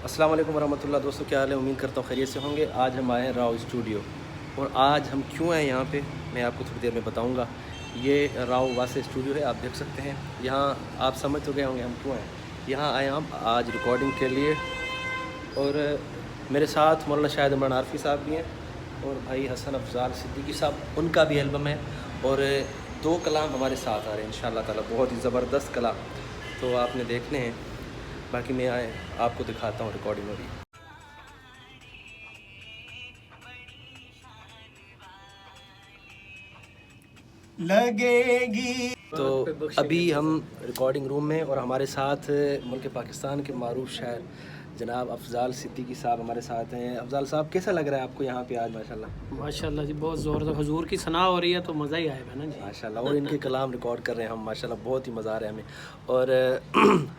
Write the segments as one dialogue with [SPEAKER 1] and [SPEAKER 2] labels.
[SPEAKER 1] अस्सलाम वालेकुम वरहमतुल्लाह। दोस्तों क्या हाल है, उम्मीद करता हूँ खैरियत से होंगे। आज हम आए हैं राव स्टूडियो, और आज हम क्यों आए यहाँ पे मैं आपको थोड़ी देर में बताऊँगा। ये राव वासे स्टूडियो है, आप देख सकते हैं। यहाँ आप समझ तो गए होंगे हम क्यों आए। यहाँ आए हम आज रिकॉर्डिंग के लिए, और मेरे साथ मौलाना शाहिद इमरान आरफी साहब भी हैं, और भाई हसन अफजाल सिद्दीकी साहब, उनका भी एल्बम है, और दो कलाम हमारे साथ आ रहे हैं इंशाअल्लाह ताला, बहुत ही ज़बरदस्त कलाम, तो आपने देखने हैं। बाकी मैं आए आपको दिखाता हूँ रिकॉर्डिंग हो रही है।
[SPEAKER 2] लगेगी।
[SPEAKER 1] तो अभी हम रिकॉर्डिंग रूम में, और हमारे साथ मुल्क पाकिस्तान के मारूफ शायर जनाब अफजाल सिद्दीकी साहब हमारे साथ हैं। अफजाल साहब, कैसा लग रहा है आपको यहाँ पे आज? माशाल्लाह
[SPEAKER 2] माशाल्लाह जी, बहुत ज़ोर हुजूर की सना हो रही है तो मज़ा ही आएगा ना जी।
[SPEAKER 1] माशाल्लाह, और इनके कलाम रिकॉर्ड कर रहे हैं हम, माशाल्लाह बहुत ही मज़ा आ रहा है हमें। और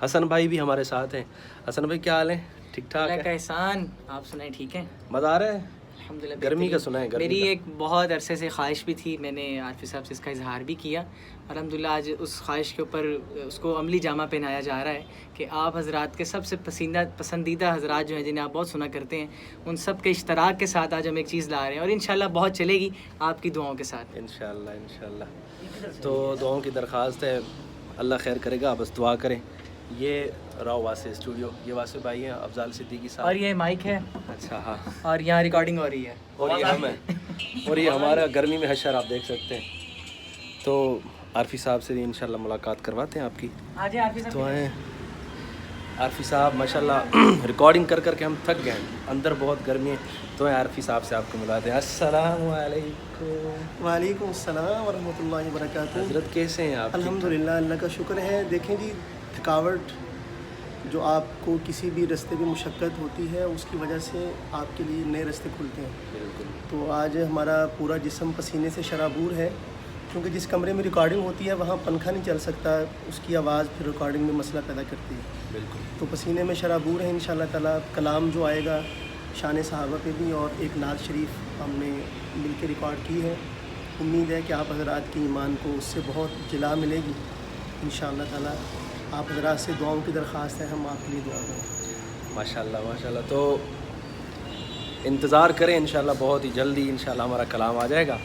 [SPEAKER 1] हसन भाई भी हमारे साथ हैं। हसन भाई क्या हाल है? ठीक ठाक
[SPEAKER 3] अल्लाह
[SPEAKER 1] है?
[SPEAKER 3] का एहसान, आप सुनाए ठीक हैं?
[SPEAKER 1] मज़ा आ रहा है?
[SPEAKER 3] अल्हम्दुलिल्लाह।
[SPEAKER 1] गर्मी का सुना है, गर्मी
[SPEAKER 3] मेरी
[SPEAKER 1] का।
[SPEAKER 3] एक बहुत अरसे से ख्वाहिश भी थी, मैंने आरफी साहब से इसका इजहार भी किया। अल्हम्दुलिल्लाह आज उस ख्वाहिश के ऊपर उसको अमली जामा पहनाया जा रहा है कि आप हजरात के सबसे पसंदीदा हजरात जो हैं, जिन्हें आप बहुत सुना करते हैं, उन सब के इश्तराक के साथ आज हम एक चीज़ ला रहे हैं, और इंशाल्लाह बहुत चलेगी आपकी दुआओं के साथ।
[SPEAKER 1] इंशाल्लाह इंशाल्लाह। तो दुआओं की दरख्वास्त है, अल्लाह खैर करेगा, बस दुआ करें। ये राव वासे स्टूडियो, ये वासे भाई हैं अफजाल सिद्दीकी साहब,
[SPEAKER 3] और ये माइक है,
[SPEAKER 1] अच्छा हाँ,
[SPEAKER 3] और यहाँ रिकॉर्डिंग हो रही है,
[SPEAKER 1] और ये हम हैं, और ये हमारा गर्मी में हशर, आप देख सकते हैं। तो आरफी साहब से इंशाल्लाह मुलाकात करवाते हैं आपकी।
[SPEAKER 3] आज आरफी साहब
[SPEAKER 1] तो आए आरफी साहब, माशाल्लाह रिकॉर्डिंग कर कर के हम थक गए हैं, अंदर बहुत गर्मी है, तो आरफी साहब से आपको मिलाते हैं। अस्सलाम वालेकुम।
[SPEAKER 2] वालेकुम अस्सलाम वरहमतुल्लाहि वबरकातुहू।
[SPEAKER 1] हजरत कैसे हैं आप?
[SPEAKER 2] अल्हम्दुलिल्लाह, अल्लाह का शुक्र है। देखें जी, थकावट जो आपको किसी भी रास्ते में मुशक्क़त होती है, उसकी वजह से आपके लिए नए रास्ते खुलते हैं।
[SPEAKER 1] बिल्कुल।
[SPEAKER 2] तो आज हमारा पूरा जिस्म पसीने से शराबूर है, क्योंकि जिस कमरे में रिकॉर्डिंग होती है वहाँ पंखा नहीं चल सकता, उसकी आवाज़ फिर रिकॉर्डिंग में मसला पैदा करती है।
[SPEAKER 1] बिल्कुल।
[SPEAKER 2] तो पसीने में शराबूर है। इंशाअल्लाह ताला कलाम जो आएगा शान सहाबा पे भी, और एक नात शरीफ हमने मिल के रिकॉर्ड की है। उम्मीद है कि आप हज़रात की ईमान को उससे बहुत जिला मिलेगी इंशाअल्लाह ताला। आप हज़रात से दुआओं की दरख्वास्त है, हम आपके लिए दुआ करें।
[SPEAKER 1] माशाल्लाह माशाल्लाह। तो इंतज़ार करें, इंशाल्लाह बहुत ही जल्दी इंशाल्लाह हमारा कलाम आ जाएगा।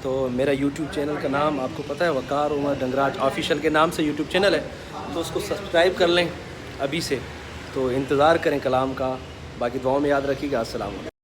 [SPEAKER 1] तो मेरा यूट्यूब चैनल का नाम आपको पता है, वकार उमर डंगराज ऑफिशियल के नाम से यूट्यूब चैनल है, तो उसको सब्सक्राइब कर लें अभी से। तो इंतज़ार करें कलाम का। बाकी दुआओं में याद रखिएगा। अस्सलाम वालेकुम।